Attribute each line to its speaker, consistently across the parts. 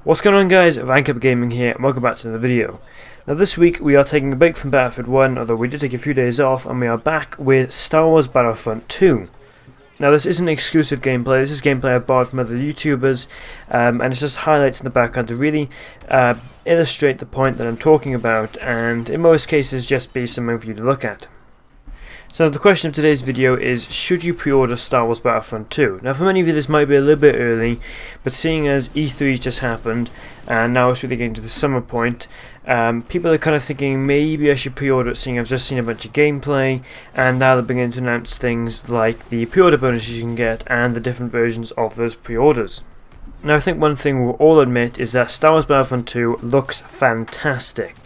Speaker 1: What's going on, guys? Rank Up Gaming here and welcome back to another video. Now this week we are taking a break from Battlefront 1, although we did take a few days off, and we are back with Star Wars Battlefront 2. Now this isn't exclusive gameplay, this is gameplay I've borrowed from other YouTubers, and it's just highlights in the background to really illustrate the point that I'm talking about, and in most cases just be something for you to look at. So the question of today's video is, should you pre-order Star Wars Battlefront 2? Now for many of you this might be a little bit early, but seeing as E3's just happened, and now it's really getting to the summer point, people are kind of thinking maybe I should pre-order it, seeing I've just seen a bunch of gameplay, and now they're beginning to announce things like the pre-order bonuses you can get, and the different versions of those pre-orders. Now I think one thing we'll all admit is that Star Wars Battlefront 2 looks fantastic.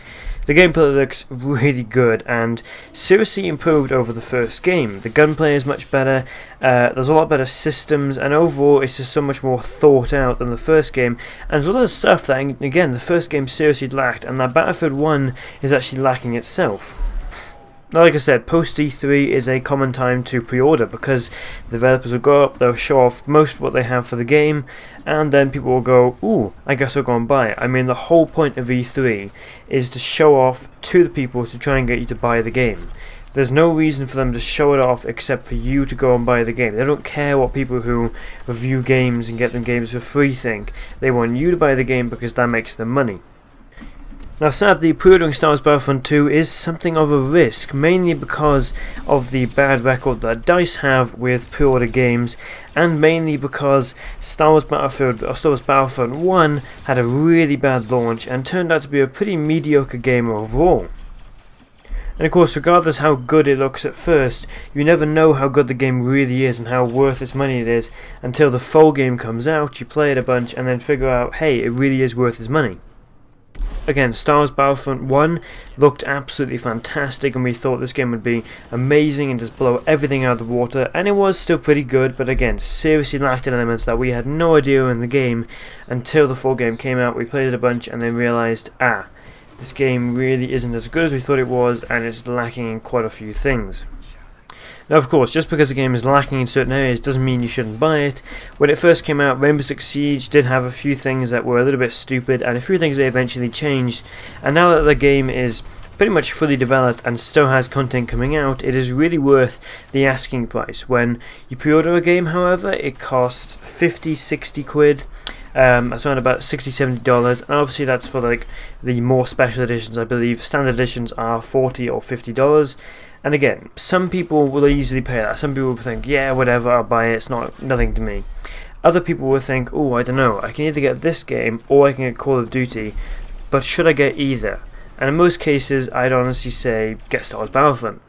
Speaker 1: The gameplay looks really good and seriously improved over the first game. The gunplay is much better, there's a lot better systems, and overall it's just so much more thought out than the first game, and there's a lot of stuff that, again, the first game seriously lacked, and that Battlefield 1 is actually lacking itself. Now, like I said, post E3 is a common time to pre-order because the developers will go up, they'll show off most of what they have for the game, and then people will go, ooh, I guess I'll go and buy it. I mean, the whole point of E3 is to show off to the people to try and get you to buy the game. There's no reason for them to show it off except for you to go and buy the game. They don't care what people who review games and get them games for free think. They want you to buy the game because that makes them money. Now sadly, pre-ordering Star Wars Battlefront 2 is something of a risk, mainly because of the bad record that DICE have with pre-order games, and mainly because Star Wars Battlefront 1 had a really bad launch and turned out to be a pretty mediocre game overall. And of course, regardless how good it looks at first, you never know how good the game really is and how worth its money it is until the full game comes out, you play it a bunch, and then figure out, hey, it really is worth its money. Again, Star Wars Battlefront 1 looked absolutely fantastic, and we thought this game would be amazing and just blow everything out of the water, and it was still pretty good, but again, seriously lacked in elements that we had no idea were in the game until the full game came out. We played it a bunch and then realised, this game really isn't as good as we thought it was, and it's lacking in quite a few things. Now of course, just because a game is lacking in certain areas doesn't mean you shouldn't buy it. When it first came out, Rainbow Six Siege did have a few things that were a little bit stupid, and a few things they eventually changed, and now that the game is pretty much fully developed and still has content coming out, it is really worth the asking price. When you pre-order a game, however, it costs 50-60 quid. That's around about $60-70, and obviously that's for like the more special editions. I believe standard editions are $40 or $50, and again, some people will easily pay that. Some people will think, yeah, whatever, I'll buy it, it's nothing to me. Other people will think, oh, I don't know, I can either get this game or I can get Call of Duty, but should I get either? And in most cases, I'd honestly say get Star Wars Battlefront.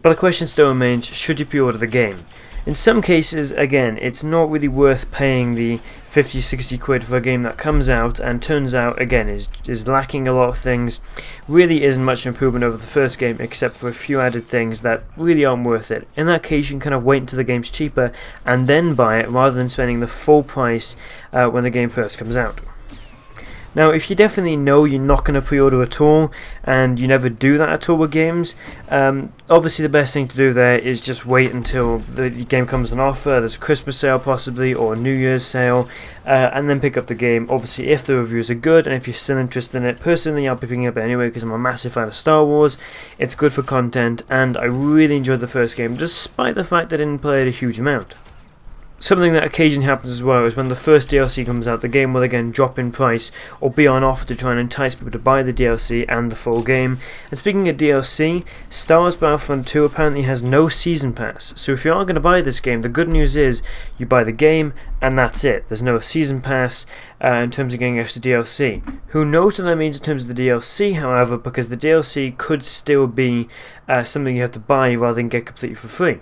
Speaker 1: But the question still remains, should you pre-order the game? In some cases, again, it's not really worth paying the 50-60 quid for a game that comes out and turns out, again, is lacking a lot of things, really isn't much improvement over the first game except for a few added things that really aren't worth it. In that case, you can kind of wait until the game's cheaper and then buy it rather than spending the full price when the game first comes out. Now, if you definitely know you're not going to pre-order at all, and you never do that at all with games, obviously the best thing to do there is just wait until the game comes on offer. There's a Christmas sale possibly, or a New Year's sale, and then pick up the game. Obviously, if the reviews are good, and if you're still interested in it. Personally, I'll be picking it up anyway because I'm a massive fan of Star Wars. It's good for content, and I really enjoyed the first game, despite the fact I didn't play it a huge amount. Something that occasionally happens as well is when the first DLC comes out, the game will again drop in price or be on offer to try and entice people to buy the DLC and the full game. And speaking of DLC, Star Wars Battlefront 2 apparently has no season pass. So if you are going to buy this game, the good news is you buy the game and that's it. There's no season pass in terms of getting extra DLC. Who knows what that means in terms of the DLC, however, because the DLC could still be something you have to buy rather than get completely for free.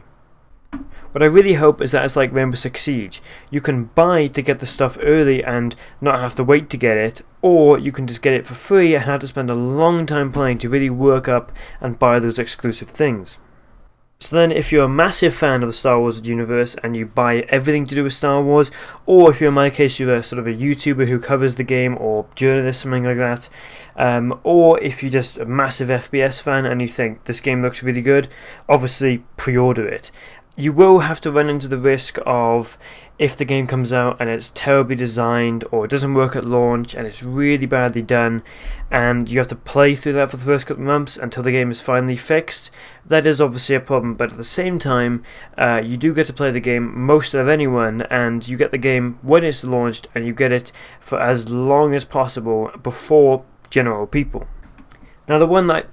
Speaker 1: What I really hope is that it's like Rainbow Six Siege. You can buy to get the stuff early and not have to wait to get it, or you can just get it for free and have to spend a long time playing to really work up and buy those exclusive things. So then if you're a massive fan of the Star Wars universe and you buy everything to do with Star Wars, or if you're in my case you're a sort of a YouTuber who covers the game, or journalist, something like that, or if you're just a massive FPS fan and you think this game looks really good, obviously pre-order it. You will have to run into the risk of, if the game comes out and it's terribly designed or it doesn't work at launch and it's really badly done and you have to play through that for the first couple of months until the game is finally fixed, that is obviously a problem. But at the same time, you do get to play the game most of anyone, and you get the game when it's launched and you get it for as long as possible before general people. Now the one that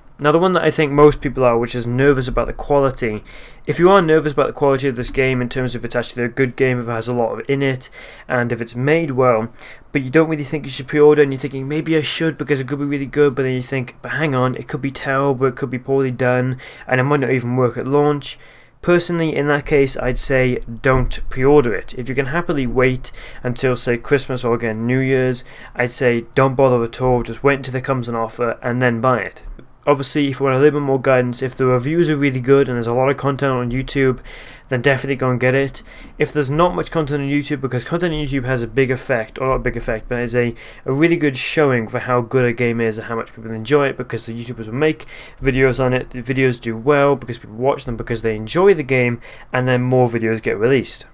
Speaker 1: I think most people are, which is nervous about the quality. If you are nervous about the quality of this game in terms of it's actually a good game, if it has a lot in it, and if it's made well, but you don't really think you should pre-order, and you're thinking maybe I should because it could be really good, but then you think, but hang on, it could be terrible, it could be poorly done, and it might not even work at launch. Personally, in that case, I'd say don't pre-order it. If you can happily wait until, say, Christmas or again New Year's, I'd say don't bother at all, just wait until it comes on offer and then buy it. Obviously, if you want a little bit more guidance, if the reviews are really good and there's a lot of content on YouTube, then definitely go and get it. If there's not much content on YouTube, because content on YouTube has a big effect, or not a big effect, but is a really good showing for how good a game is and how much people enjoy it, because the YouTubers will make videos on it, the videos do well because people watch them because they enjoy the game, and then more videos get released.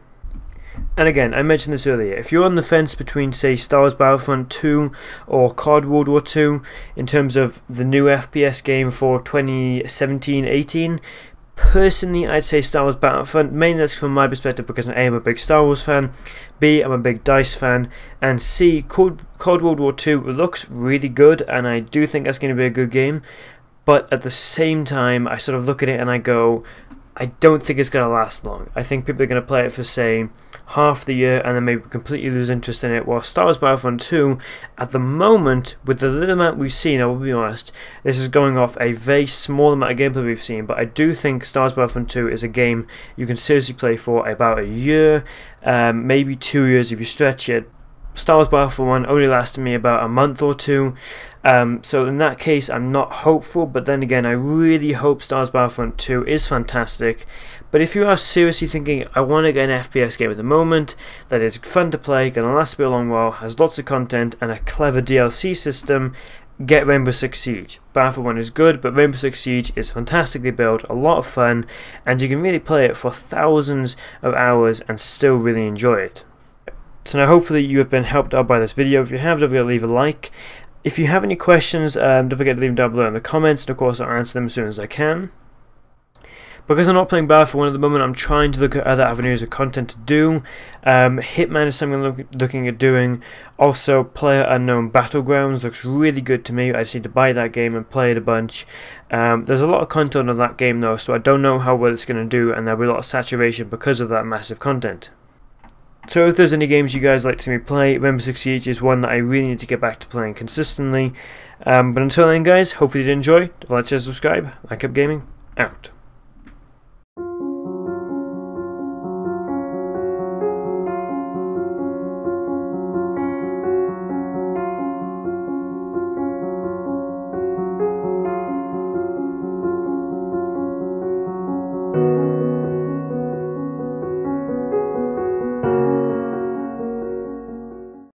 Speaker 1: And again, I mentioned this earlier, if you're on the fence between, say, Star Wars Battlefront 2 or COD World War 2 in terms of the new FPS game for 2017-18, personally I'd say Star Wars Battlefront. Mainly that's from my perspective because A, I'm a big Star Wars fan, B, I'm a big DICE fan, and C, COD World War 2 looks really good, and I do think that's going to be a good game, but at the same time I sort of look at it and I go, I don't think it's going to last long. I think people are going to play it for, say, half the year and then maybe completely lose interest in it. While Star Wars Battlefront 2, at the moment, with the little amount we've seen, I will be honest, this is going off a very small amount of gameplay we've seen, but I do think Star Wars Battlefront 2 is a game you can seriously play for about a year, maybe 2 years if you stretch it. Star Wars Battlefront 1 only lasted me about a month or two, so in that case I'm not hopeful, but then again I really hope Star Wars Battlefront 2 is fantastic. But if you are seriously thinking I want to get an FPS game at the moment that is fun to play, gonna last me a long while, has lots of content and a clever DLC system, get Rainbow Six Siege. Battlefront 1 is good, but Rainbow Six Siege is fantastically built, a lot of fun, and you can really play it for thousands of hours and still really enjoy it. So now hopefully you have been helped out by this video. If you have, don't forget to leave a like. If you have any questions, don't forget to leave them down below in the comments, and of course I'll answer them as soon as I can. Because I'm not playing Battlefront 1 at the moment, I'm trying to look at other avenues of content to do. Hitman is something I'm looking at doing. Also, PlayerUnknown Battlegrounds looks really good to me. I just need to buy that game and play it a bunch. There's a lot of content on that game though, so I don't know how well it's going to do, and there'll be a lot of saturation because of that massive content. So if there's any games you guys like to see me play, Rainbow Six Siege is one that I really need to get back to playing consistently. But until then guys, hopefully you did enjoy. Don't forget to subscribe. Like Up Gaming, out.